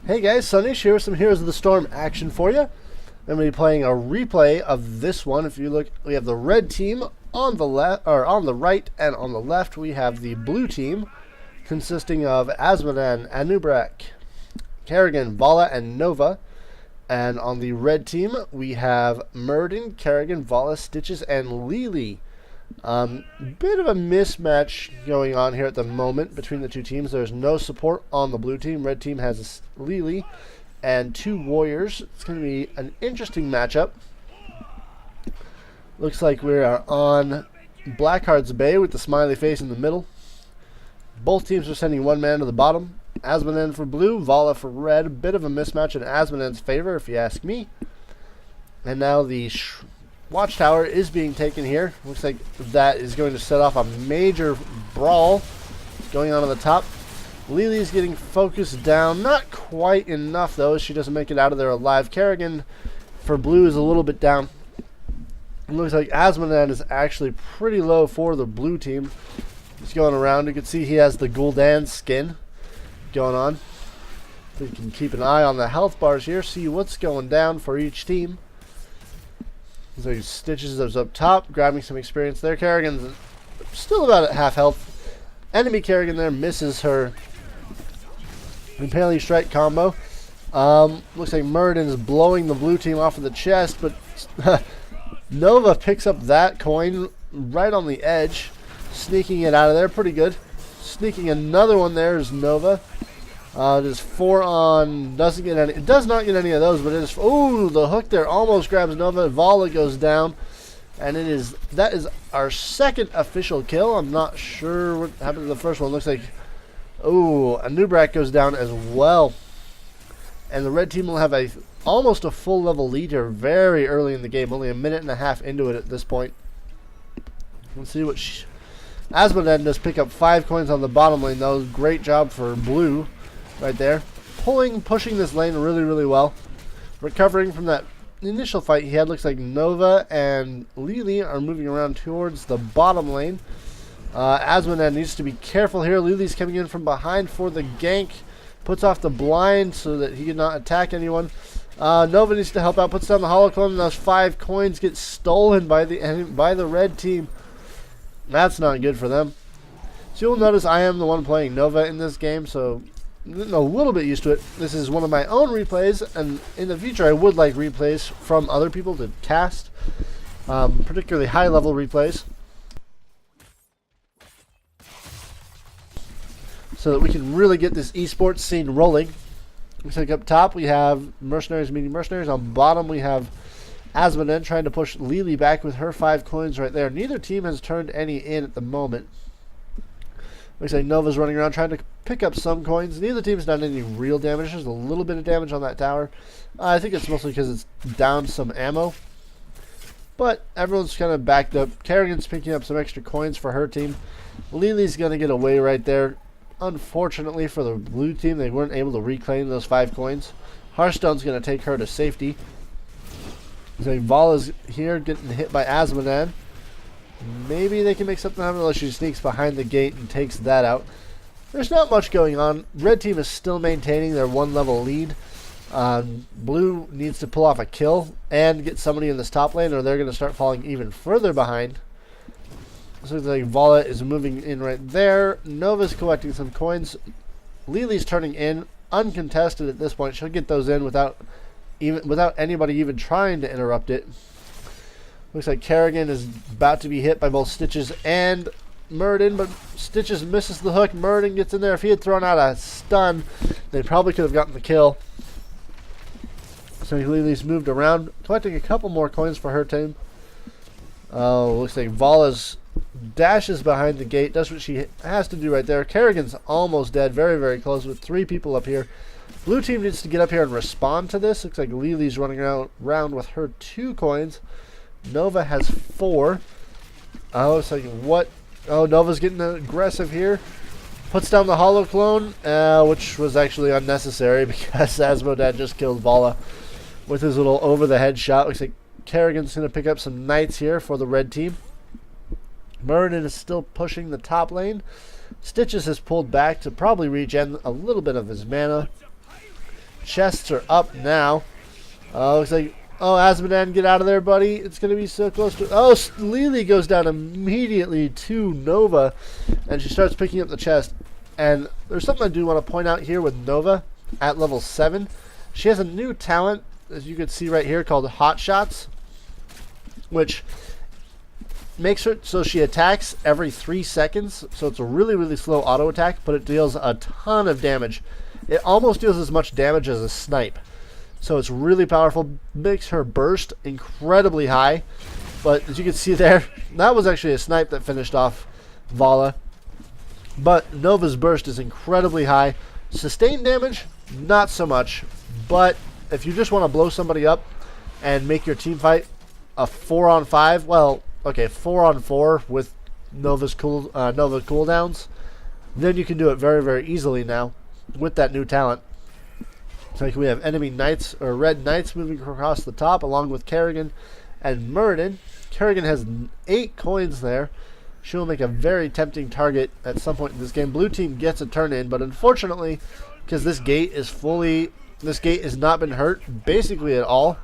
Hey guys, Sunish here with some Heroes of the Storm action for you. I'm going to be playing a replay of this one. If you look, we have the red team on the left, or on the right, and on the left we have the blue team, consisting of Azmodan, Anubrak, Kerrigan, Vala, and Nova. And on the red team we have Murden, Kerrigan, Vala, Stitches, and Lily. Bit of a mismatch going on here at the moment between the two teams. There's no support on the blue team. Red team has Lily and two warriors. It's going to be an interesting matchup. Looks like we are on Blackheart's Bay with the smiley face in the middle. Both teams are sending one man to the bottom. Azmodan for blue, Vala for red. A bit of a mismatch in Azmodan's favor, if you ask me. And now the Watchtower is being taken here. Looks like that is going to set off a major brawl going on the top. Lily's getting focused down. Not quite enough, though. She doesn't make it out of there alive. Kerrigan for blue is a little bit down. It looks like Azmodan is actually pretty low for the blue team. He's going around. You can see he has the Gul'dan skin going on. So you can keep an eye on the health bars here. See what's going down for each team. So Stitches is up top, grabbing some experience there. Kerrigan's still about at half health. Enemy Kerrigan there misses her Impaling Strike combo. Looks like Murden's blowing the blue team off of the chest, but Nova picks up that coin right on the edge, sneaking it out of there. Pretty good. Sneaking another one there is Nova. Just 4 on, doesn't get any, it does not get any of those, but it is, oh, the hook there almost grabs Nova. Vala goes down, and that is our second official kill. I'm not sure what happened to the first one. Looks like, oh, Anubrak goes down as well. And the red team will have almost a full level lead here very early in the game, only a minute and a half into it at this point. Let's see what Azmodan does pick up 5 coins on the bottom lane, though. Great job for blue. Right there. Pushing this lane really, really well. Recovering from that initial fight he had. Looks like Nova and Lily are moving around towards the bottom lane. Azmodan needs to be careful here. Lily's coming in from behind for the gank. Puts off the blind so that he cannot attack anyone. Nova needs to help out. Puts down the hollow clone. And those 5 coins get stolen by the red team. That's not good for them. So you'll notice I am the one playing Nova in this game, so getting a little bit used to it. This is one of my own replays, and in the future I would like replays from other people to cast, particularly high level replays, so that we can really get this esports scene rolling. Looks like up top we have Mercenaries meeting Mercenaries. On bottom we have Azmodan trying to push Lily back with her 5 coins right there. Neither team has turned any in at the moment. Looks like Nova's running around trying to pick up some coins. Neither team's done any real damage. There's a little bit of damage on that tower. I think it's mostly because it's down some ammo. But everyone's kind of backed up. Kerrigan's picking up some extra coins for her team. Lily's going to get away right there. Unfortunately for the blue team, they weren't able to reclaim those 5 coins. Hearthstone's going to take her to safety. So Vala's here getting hit by Azmodan. Maybe they can make something happen unless she sneaks behind the gate and takes that out. There's not much going on. Red team is still maintaining their 1 level lead. Blue needs to pull off a kill and get somebody in this top lane, or they're going to start falling even further behind. So like Vala is moving in right there. Nova's collecting some coins. Lily's turning in uncontested at this point. She'll get those in without anybody even trying to interrupt it. Looks like Kerrigan is about to be hit by both Stitches and Murden, but Stitches misses the hook. Murden gets in there. If he had thrown out a stun, they probably could have gotten the kill. So Lily's moved around, collecting a couple more coins for her team. Looks like Vala's dashes behind the gate, does what she has to do right there. Kerrigan's almost dead, very, very close with 3 people up here. Blue team needs to get up here and respond to this. Looks like Lily's running around with her 2 coins. Nova has 4. Oh, it's like what? Oh, Nova's getting aggressive here. Puts down the hollow clone, which was actually unnecessary because Azmodan just killed Vala with his little over-the-head shot. Looks like Kerrigan's going to pick up some knights here for the red team. Murden is still pushing the top lane. Stitches has pulled back to probably regen a little bit of his mana. chests are up now. Looks like, oh, Asmodan, get out of there, buddy. It's going to be so close to... Oh, Lily goes down immediately to Nova, and she starts picking up the chest. And there's something I do want to point out here with Nova at level 7. She has a new talent, as you can see right here, called Hot Shots, which makes her so she attacks every 3 seconds. So it's a really, really slow auto attack, but it deals a ton of damage. It almost deals as much damage as a snipe. So it's really powerful, makes her burst incredibly high. But as you can see there, that was actually a snipe that finished off Vala. But Nova's burst is incredibly high. Sustained damage, not so much. But if you just want to blow somebody up and make your team fight a 4-on-5, well, okay, 4-on-4 with Nova cooldowns, then you can do it very, very easily now with that new talent. So like we have enemy knights, or red knights, moving across the top along with Kerrigan and Muradin. Kerrigan has 8 coins there. She will make a very tempting target at some point in this game. Blue team gets a turn in, but unfortunately, because this gate has not been hurt basically at all,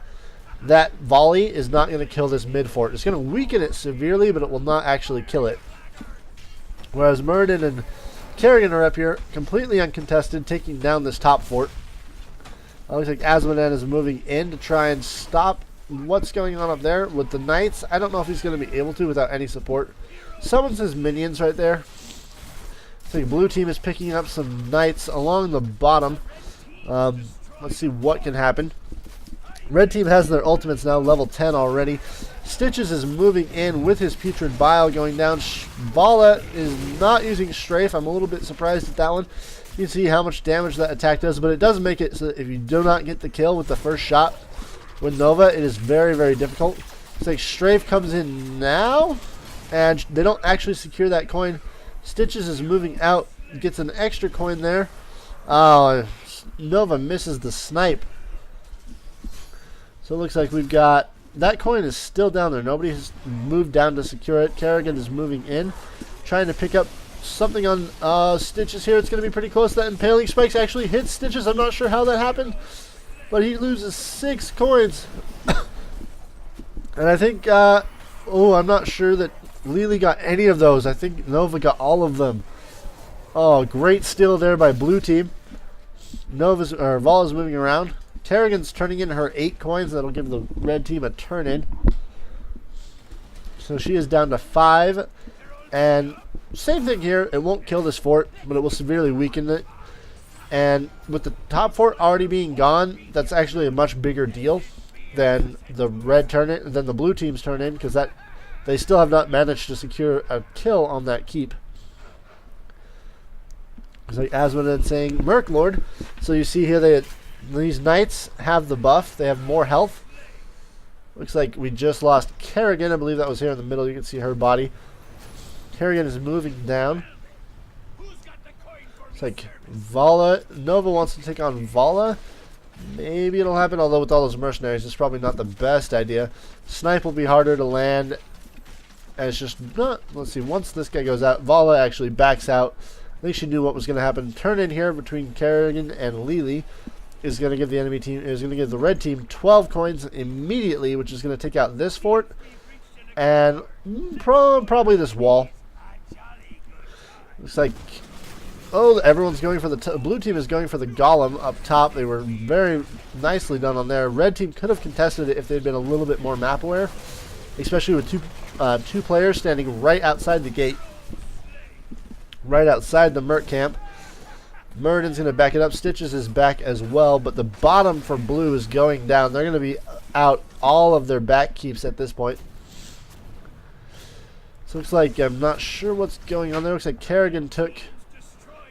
that volley is not going to kill this mid fort. It's going to weaken it severely, but it will not actually kill it. Whereas Muradin and Kerrigan are up here, completely uncontested, taking down this top fort. Looks like Asmodan is moving in to try and stop what's going on up there with the knights. I don't know if he's going to be able to without any support. Summons his minions right there. I think blue team is picking up some knights along the bottom. Let's see what can happen. Red team has their ultimates now, level 10 already. Stitches is moving in with his putrid bile going down. Vala is not using strafe. I'm a little bit surprised at that one. You can see how much damage that attack does, but it does make it so that if you do not get the kill with the first shot with Nova, it is very, very difficult. It's like strafe comes in now, and they don't actually secure that coin. Stitches is moving out, gets an extra coin there. Oh, Nova misses the snipe. So it looks like we've got... That coin is still down there. Nobody has moved down to secure it. Kerrigan is moving in, trying to pick up something on Stitches here. It's going to be pretty close. That Impaling Spikes actually hits Stitches. I'm not sure how that happened, but he loses 6 coins. And I think... I'm not sure that Lily got any of those. I think Nova got all of them. Oh, great steal there by blue team. Vala's moving around. Kerrigan's turning in her 8 coins. That'll give the red team a turn in. So she is down to 5. And same thing here. It won't kill this fort, but it will severely weaken it. And with the top fort already being gone, that's actually a much bigger deal than the blue team's turn in, because that they still have not managed to secure a kill on that keep. It's like Asmodan saying Merc Lord. So you see here these knights have the buff. They have more health. Looks like we just lost Kerrigan. I believe that was here in the middle. You can see her body. Kerrigan is moving down. It's like Vala. Nova wants to take on Vala. Maybe it'll happen, although with all those mercenaries, it's probably not the best idea. Snipe will be harder to land. And it's just not... Let's see. Once this guy goes out, Vala actually backs out. I think she knew what was going to happen. Turn in here between Kerrigan and Lily is going to give the red team 12 coins immediately, which is going to take out this fort and probably this wall. Looks like, oh, everyone's going for the blue team is going for the golem up top. They were very nicely done on there. Red team could have contested it if they'd been a little bit more map aware, especially with two players standing right outside the gate, right outside the Merc camp. Muradin's going to back it up. Stitches is back as well, but the bottom for blue is going down. They're going to be out all of their back keeps at this point. So it looks like, I'm not sure what's going on there. Looks like Kerrigan took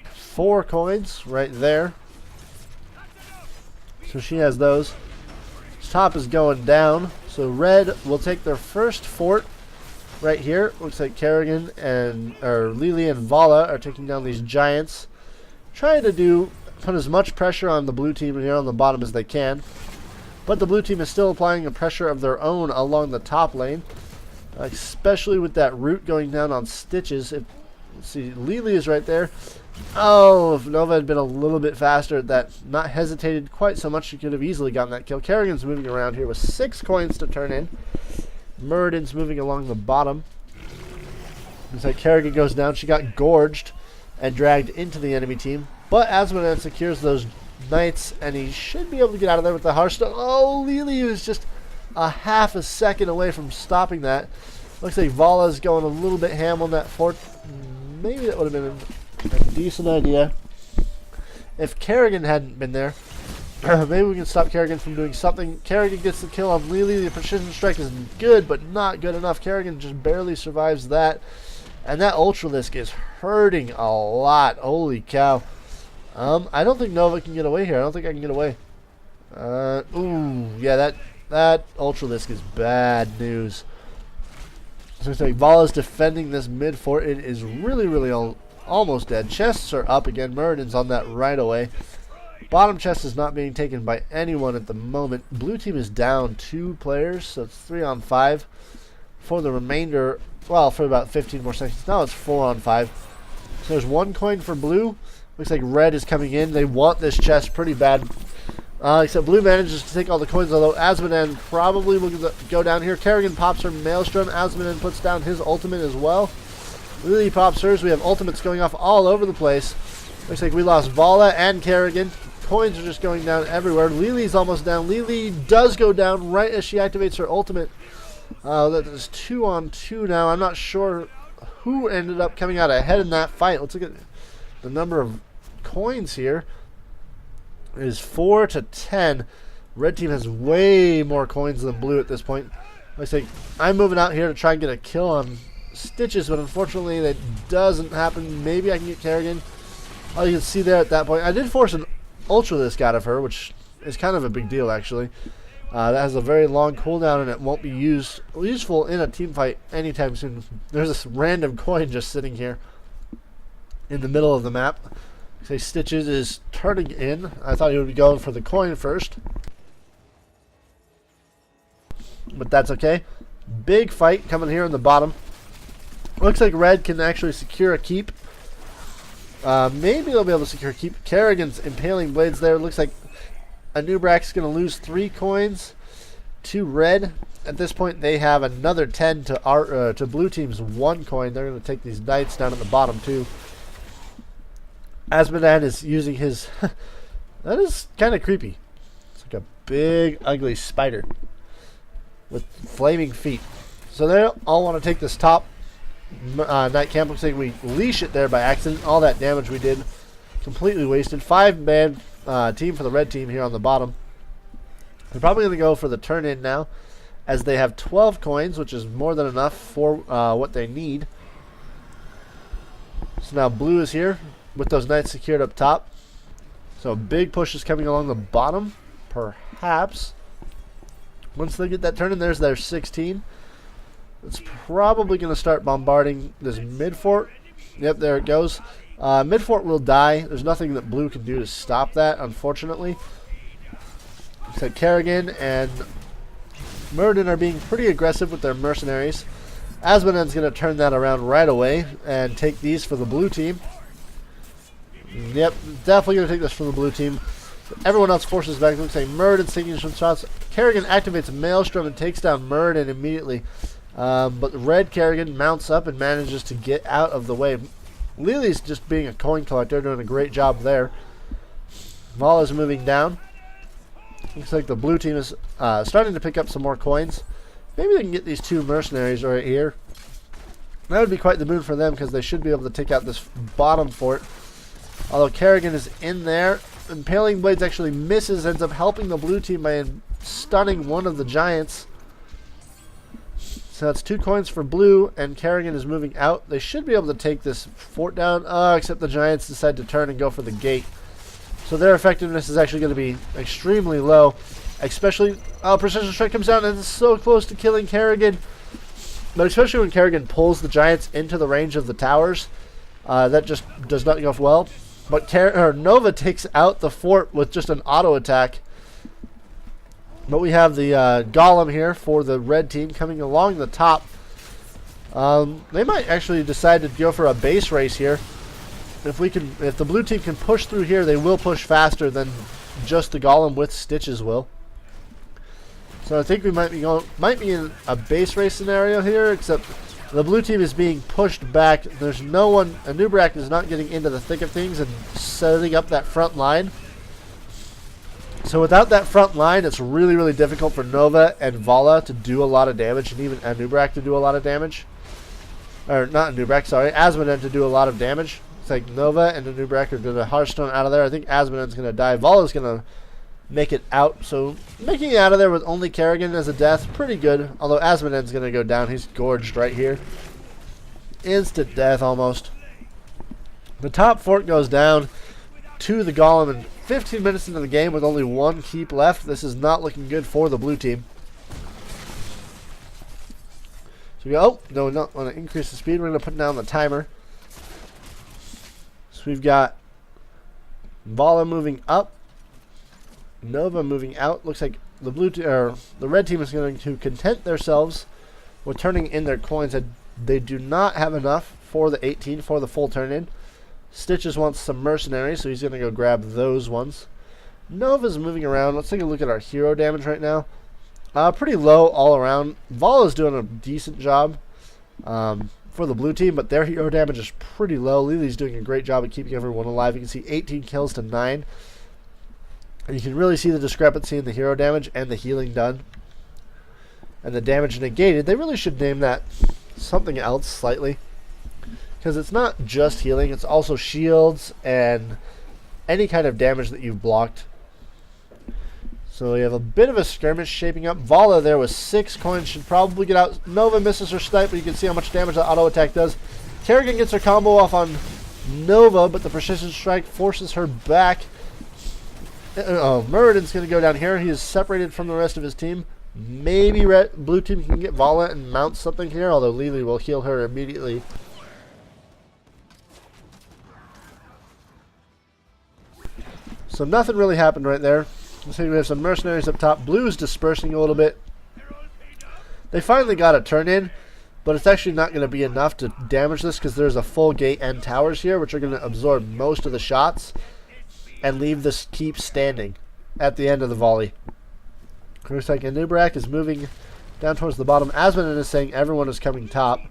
4 coins right there. So she has those. Top is going down. So red will take their first fort right here. Looks like Kerrigan and Lily and Vala are taking down these giants. Trying to put as much pressure on the blue team here on the bottom as they can. But the blue team is still applying a pressure of their own along the top lane. Especially with that root going down on Stitches. Let's see, Lily is right there. Oh, if Nova had been a little bit faster at that, not hesitated quite so much, she could have easily gotten that kill. Kerrigan's moving around here with 6 coins to turn in. Muradin's moving along the bottom. Looks like Kerrigan goes down. She got gorged and dragged into the enemy team. But Asmodean secures those knights, and he should be able to get out of there with the Hearthstone. Oh, Lily was just a half a second away from stopping that. Looks like Vala's going a little bit ham on that fort. Maybe that would have been a decent idea if Kerrigan hadn't been there. Maybe we can stop Kerrigan from doing something. Kerrigan gets the kill on Lily. The precision strike is good, but not good enough. Kerrigan just barely survives that. And that Ultralisk is hurting a lot. Holy cow. I don't think Nova can get away here. I don't think I can get away. Ooh, yeah, that Ultralisk is bad news. So it's like Vala's defending this mid fort. It is really, really almost dead. Chests are up again. Muradin's on that right away. Bottom chest is not being taken by anyone at the moment. Blue team is down 2 players, so it's 3 on 5. For the remainder, well, for about 15 more seconds. Now it's 4 on 5. So there's 1 coin for blue. Looks like red is coming in. They want this chest pretty bad. Except blue manages to take all the coins, although Asmodean probably will go down here. Kerrigan pops her Maelstrom. Asmodean puts down his ultimate as well. Lily pops hers. We have ultimates going off all over the place. Looks like we lost Vala and Kerrigan. Coins are just going down everywhere. Lily's almost down. Lily does go down right as she activates her ultimate. That is 2 on 2 now. I'm not sure who ended up coming out ahead in that fight. Let's look at the number of coins here. It is 4 to 10. Red team has way more coins than blue at this point. Looks like I'm moving out here to try and get a kill on Stitches, but unfortunately that doesn't happen. Maybe I can get Kerrigan. Oh, you can see there at that point. I did force an Ultralisk out of her, which is kind of a big deal actually. That has a very long cooldown and it won't be useful in a team fight anytime soon. There's this random coin just sitting here in the middle of the map. Say Stitches is turning in. I thought he would be going for the coin first, but that's okay. Big fight coming here in the bottom. Looks like red can actually secure a keep. Maybe they'll be able to secure a keep. Kerrigan's impaling blades there. Looks like Anubrak's going to lose 3 coins to red. At this point, they have another 10 to blue team's 1 coin. They're going to take these knights down at the bottom too. Asmodean is using his... that is kind of creepy. It's like a big, ugly spider with flaming feet. So they all want to take this top knight camp. Looks like we leash it there by accident. All that damage we did completely wasted. 5-man team for the red team here on the bottom. They're probably going to go for the turn-in now, as they have 12 coins, which is more than enough for what they need. So now blue is here with those knights secured up top. So a big push is coming along the bottom, perhaps. Once they get that turn in, there's their 16. It's probably going to start bombarding this mid fort. Yep, there it goes. Mid fort will die. There's nothing that blue can do to stop that, unfortunately. So Kerrigan and Muradin are being pretty aggressive with their mercenaries. Asmodean's going to turn that around right away and take these for the blue team. Yep, definitely going to take this for the blue team. Everyone else forces back. Looks like Muradin's taking some shots. Kerrigan activates Maelstrom and takes down Muradin immediately. But red Kerrigan mounts up and manages to get out of the way. Lily's just being a coin collector, doing a great job there. Vala's moving down. Looks like the blue team is starting to pick up some more coins. Maybe they can get these 2 mercenaries right here. That would be quite the boon for them, because they should be able to take out this bottom fort. Although Kerrigan is in there. Impaling Blades actually misses, ends up helping the blue team by stunning one of the giants. So that's 2 coins for blue, and Kerrigan is moving out. They should be able to take this fort down, except the giants decide to turn and go for the gate. So their effectiveness is actually going to be extremely low. Especially, Precision Strike comes down and it's so close to killing Kerrigan. But especially when Kerrigan pulls the giants into the range of the towers, that just does not go well. But Nova takes out the fort with just an auto attack. But we have the Golem here for the red team coming along the top. They might actually decide to go for a base race here. If the blue team can push through here, they will push faster than just the golem with Stitches will. So I think we might be in a base race scenario here, except the blue team is being pushed back. There's no one. Anubrak is not getting into the thick of things and setting up that front line. So without that front line, it's really, really difficult for Nova and Vala to do a lot of damage, and even Anubrak to do a lot of damage. Or not Anubrak, sorry, Asmoden to do a lot of damage. It's like Nova and Anubrak are going to Hearthstone out of there. I think Asmoden's going to die. Vala's going to make it out. So making it out of there with only Kerrigan as a death, pretty good. Although Asmoden's going to go down. He's gorged right here. Instant death almost. The top fort goes down to the golem, and 15 minutes into the game with only one keep left. This is not looking good for the blue team. So we go, no, we don't want to increase the speed. We're going to put down the timer. So we've got Vala moving up, Nova moving out. Looks like the red team is going to content themselves with turning in their coins. They do not have enough for the 18 for the full turn in. Stitches wants some mercenaries, so he's going to go grab those ones. Nova's moving around. Let's take a look at our hero damage right now. Pretty low all around. Vala's doing a decent job for the blue team, but their hero damage is pretty low. Lily's doing a great job of keeping everyone alive. You can see 18 kills to 9. And you can really see the discrepancy in the hero damage and the healing done. And the damage negated. They really should name that something else slightly, because it's not just healing, it's also shields and any kind of damage that you've blocked. So we have a bit of a skirmish shaping up. Vala there with 6 coins should probably get out. Nova misses her snipe, but you can see how much damage the auto attack does. Kerrigan gets her combo off on Nova, but the precision strike forces her back. Muradin's going to go down here. He is separated from the rest of his team. Maybe blue team can get Vala and mount something here, although Lily will heal her immediately. So nothing really happened right there. Let's see, we have some mercenaries up top. Blue is dispersing a little bit. They finally got a turn in, but it's actually not going to be enough to damage this because there's a full gate and towers here, which are going to absorb most of the shots and leave this keep standing at the end of the volley. Looks like Anubrak is moving down towards the bottom. Asmoden is saying everyone is coming top,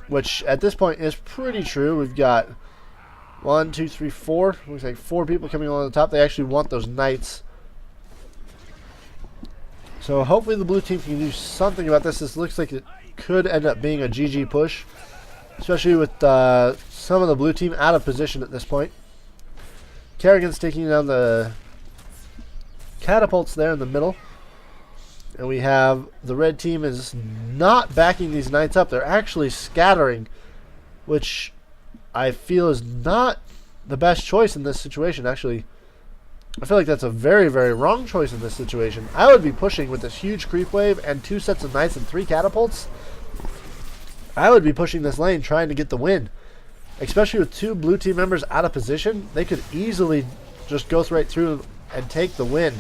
which at this point is pretty true. We've got 1, 2, 3, 4. Looks like 4 people coming along the top. They actually want those knights. So hopefully the blue team can do something about this. This looks like it could end up being a GG push, especially with some of the blue team out of position at this point. Kerrigan's taking down the catapults there in the middle. And we have the red team is not backing these knights up. They're actually scattering, which I feel is not the best choice in this situation. Actually, I feel like that's a very, very wrong choice in this situation. I would be pushing with this huge creep wave and 2 sets of knights and 3 catapults. I would be pushing this lane trying to get the win. Especially with 2 blue team members out of position, they could easily just go right through and take the win.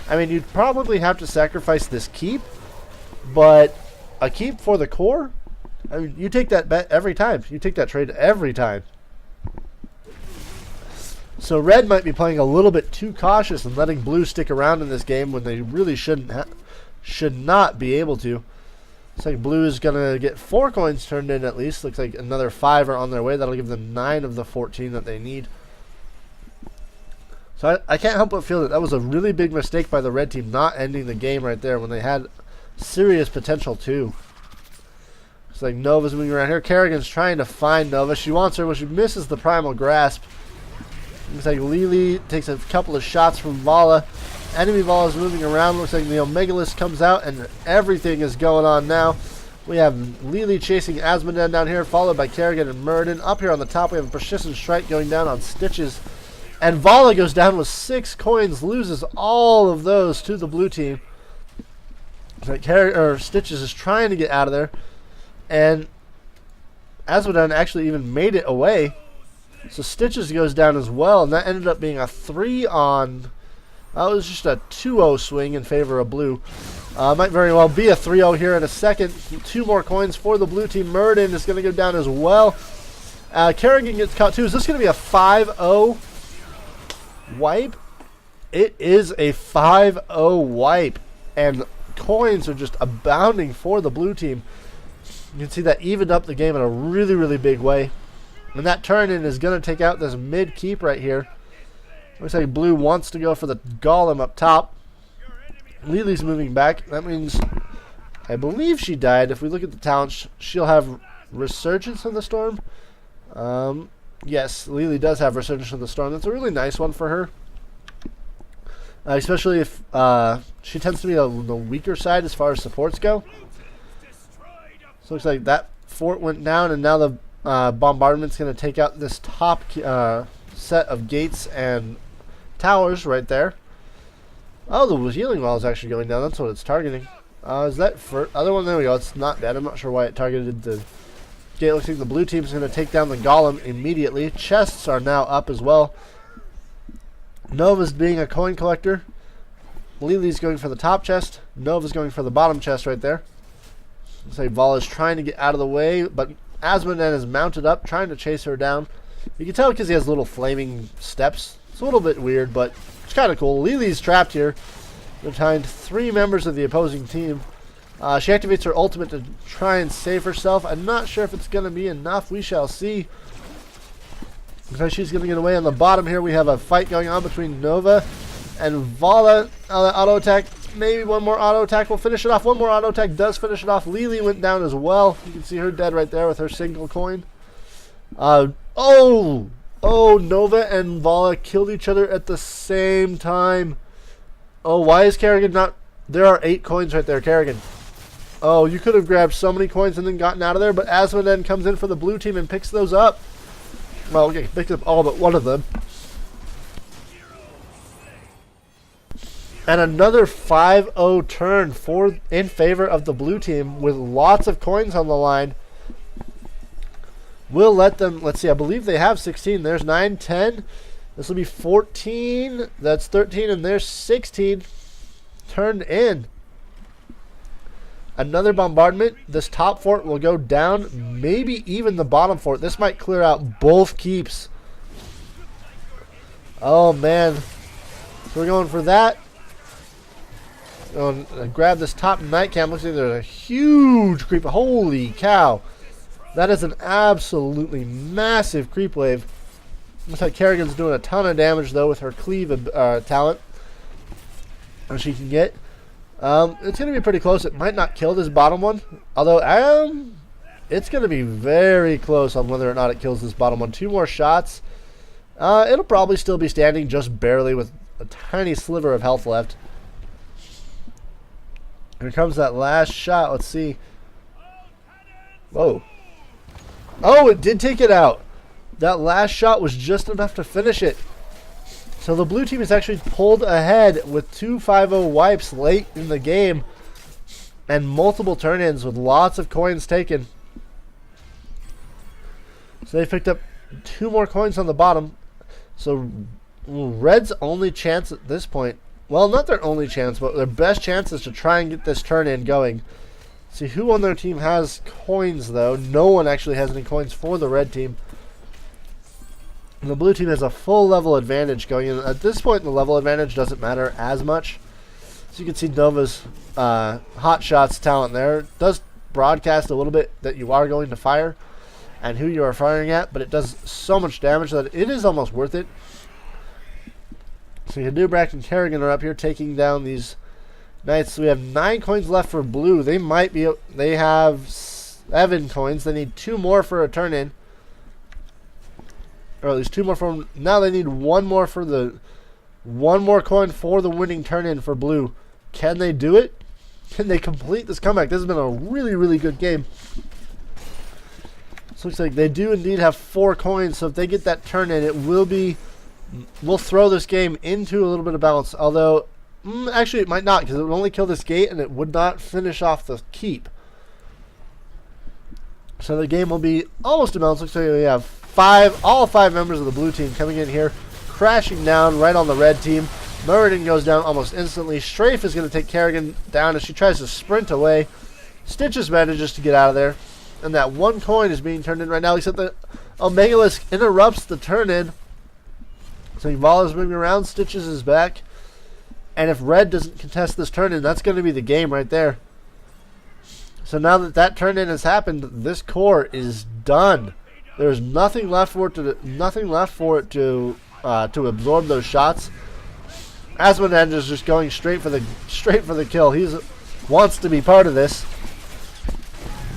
I mean, you'd probably have to sacrifice this keep, but a keep for the core? I mean, you take that bet every time. You take that trade every time. So red might be playing a little bit too cautious and letting blue stick around in this game when they really should not be able to. Looks like blue is going to get 4 coins turned in at least. Looks like another 5 are on their way. That'll give them 9 of the 14 that they need. So I can't help but feel that that was a really big mistake by the red team not ending the game right there when they had serious potential too. It's like Nova's moving around here. Kerrigan's trying to find Nova. She wants her, but she misses the primal grasp. Looks like Lily takes a couple of shots from Vala. Enemy Vala is moving around. Looks like the Omegalist comes out and everything is going on now. We have Lily chasing Asmoden down here, followed by Kerrigan and Muradin. Up here on the top, we have a Persistent Strike going down on Stitches. And Vala goes down with 6 coins, loses all of those to the blue team. Like Stitches is trying to get out of there. And Asmoden actually even made it away. So Stitches goes down as well, and that ended up being a 3 on That was just a 2-0 swing in favor of blue. Might very well be a 3-0 here in a second. 2 more coins for the blue team. Murden is going to go down as well. Kerrigan gets caught too. Is this going to be a 5-0 wipe? It is a 5-0 wipe. And coins are just abounding for the blue team. You can see that evened up the game in a really, really big way. And that turn-in is going to take out this mid-keep right here. Looks like blue wants to go for the golem up top. Lily's moving back. That means, I believe she died. If we look at the talent, she'll have Resurgence of the Storm. Yes, Lily does have Resurgence of the Storm. That's a really nice one for her. Especially if she tends to be on the weaker side as far as supports go. So looks like that fort went down, and now the bombardment's going to take out this top set of gates and towers right there. Oh, the healing wall is actually going down. That's what it's targeting. Is that for other one? There we go. It's not dead. I'm not sure why it targeted the gate. Looks like the blue team's going to take down the golem immediately. Chests are now up as well. Nova's being a coin collector. Lily's going for the top chest. Nova's going for the bottom chest right there. Looks like Vala's trying to get out of the way, but Asmoden is mounted up, trying to chase her down. You can tell because he has little flaming steps. It's a little bit weird, but it's kind of cool. Lily's trapped here behind 3 members of the opposing team. She activates her ultimate to try and save herself. I'm not sure if it's going to be enough. We shall see. Because she's going to get away on the bottom here. We have a fight going on between Nova and Vala. Auto attack. Maybe one more auto attack will finish it off. One more auto attack does finish it off. Lily went down as well. You can see her dead right there with her single coin. Oh, Nova and Vala killed each other at the same time. Oh, why is Kerrigan not... There are 8 coins right there, Kerrigan. Oh, you could have grabbed so many coins and then gotten out of there, but Asmoden comes in for the blue team and picks those up. Well, okay, picked up all but one of them. And another 5-0 turn in favor of the blue team with lots of coins on the line. We'll let them, let's see, I believe they have 16. There's 9, 10. This will be 14. That's 13, and there's 16 turned in. Another bombardment. This top fort will go down, maybe even the bottom fort. This might clear out both keeps. Oh, man. So we're going for that. Going to grab this top night cam. Looks like there's a huge creep. Holy cow. That is an absolutely massive creep wave. Looks like Kerrigan's doing a ton of damage, though, with her cleave talent. And she can get. It's going to be pretty close. It might not kill this bottom one. Although, it's going to be very close on whether or not it kills this bottom one. 2 more shots. It'll probably still be standing just barely with a tiny sliver of health left. Here comes that last shot. Let's see. Whoa. Oh, it did take it out. That last shot was just enough to finish it. So the blue team is actually pulled ahead with 2 5-0 wipes late in the game. And multiple turn-ins with lots of coins taken. So they picked up 2 more coins on the bottom. So red's only chance at this point, well, not their only chance, but their best chance is to try and get this turn-in going. See who on their team has coins, though. No one actually has any coins for the red team. And the blue team has a full level advantage going in. At this point, the level advantage doesn't matter as much. So you can see Nova's hot shots talent there. It does broadcast a little bit that you are going to fire and who you are firing at, but it does so much damage that it is almost worth it. So Hadubrak and Kerrigan are up here taking down these knights. So we have 9 coins left for blue. They have 7 coins. They need 2 more for a turn-in. Or at least 2 more for them. Now they need 1 more for the... 1 more coin for the winning turn-in for blue. Can they do it? Can they complete this comeback? This has been a really, really good game. So looks like they do indeed have 4 coins. So if they get that turn-in, it will be... We'll throw this game into a little bit of balance. Although, actually it might not, because it would only kill this gate and it would not finish off the keep. So the game will be almost in balance. Looks like we have all 5 members of the blue team coming in here, crashing down right on the red team. Muradin goes down almost instantly. Strafe is going to take Kerrigan down as she tries to sprint away. Stitches manages to get out of there. And that one coin is being turned in right now, except that Omegalisk interrupts the turn in. So Yuval is moving around. Stitches is back. And if Red doesn't contest this turn in, that's going to be the game right there. So now that that turn in has happened, this core is done. There's nothing left for it to absorb those shots. Asmodee is just going straight for the kill. He wants to be part of this.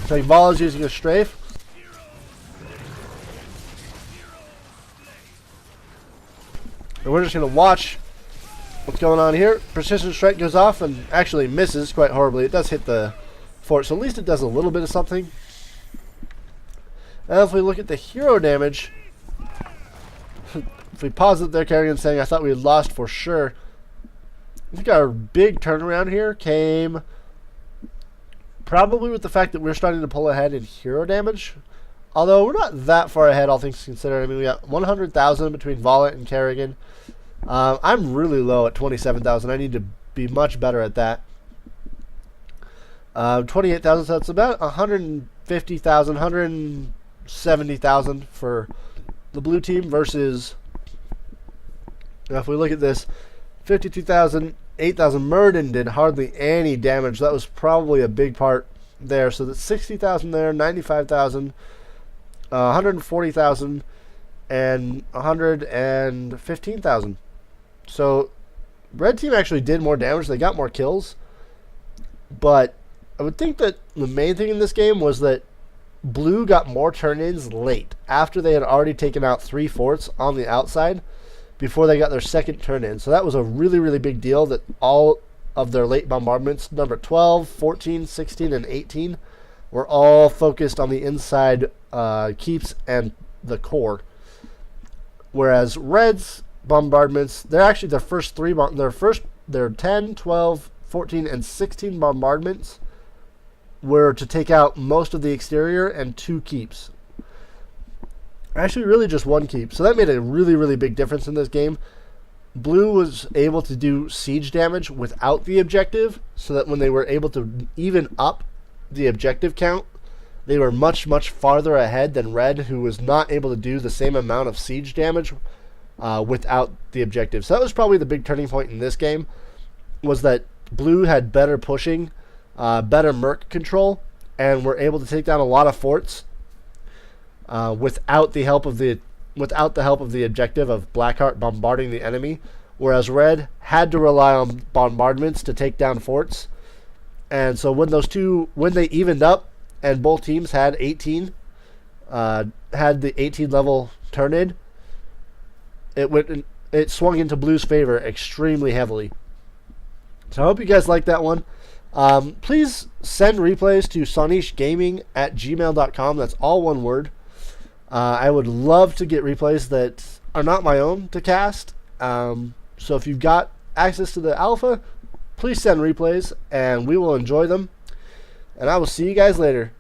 So Yuval is using a strafe. And we're just going to watch what's going on here. Precision strike goes off and actually misses quite horribly. It does hit the fort, so at least it does a little bit of something. And if we look at the hero damage, if we pause it there, Kerrigan saying, I thought we had lost for sure. I think our big turnaround here came probably with the fact that we're starting to pull ahead in hero damage. Although we're not that far ahead, all things considered. I mean, we got 100,000 between Vollett and Kerrigan. I'm really low at 27,000. I need to be much better at that. 28,000, so that's about 150,000, 170,000 for the blue team versus, if we look at this, 52,000, 8,000. Muradin did hardly any damage. That was probably a big part there. So that's 60,000 there, 95,000, 140,000, and 115,000. So red team actually did more damage. They got more kills. But I would think that the main thing in this game was that blue got more turn-ins late, after they had already taken out 3 forts on the outside before they got their second turn-in. So that was a really, really big deal, that all of their late bombardments, number 12, 14, 16, and 18, were all focused on the inside keeps and the core. Whereas red's bombardments, they're actually their first 3, their 10, 12, 14, and 16 bombardments were to take out most of the exterior and 2 keeps. Actually, really just 1 keep. So that made a really, really big difference in this game. Blue was able to do siege damage without the objective, so that when they were able to even up the objective count, they were much, much farther ahead than red, who was not able to do the same amount of siege damage without the objective. So that was probably the big turning point in this game, was that blue had better pushing, better merc control, and were able to take down a lot of forts without the help of the objective of Blackheart bombarding the enemy, whereas red had to rely on bombardments to take down forts. And so when they evened up and both teams had 18, had the 18 level turn-in, it swung into blue's favor extremely heavily. So I hope you guys like that one. Please send replays to SaunicheGaming@gmail.com. That's all one word. I would love to get replays that are not my own to cast. So if you've got access to the alpha, please send replays, and we will enjoy them. And I will see you guys later.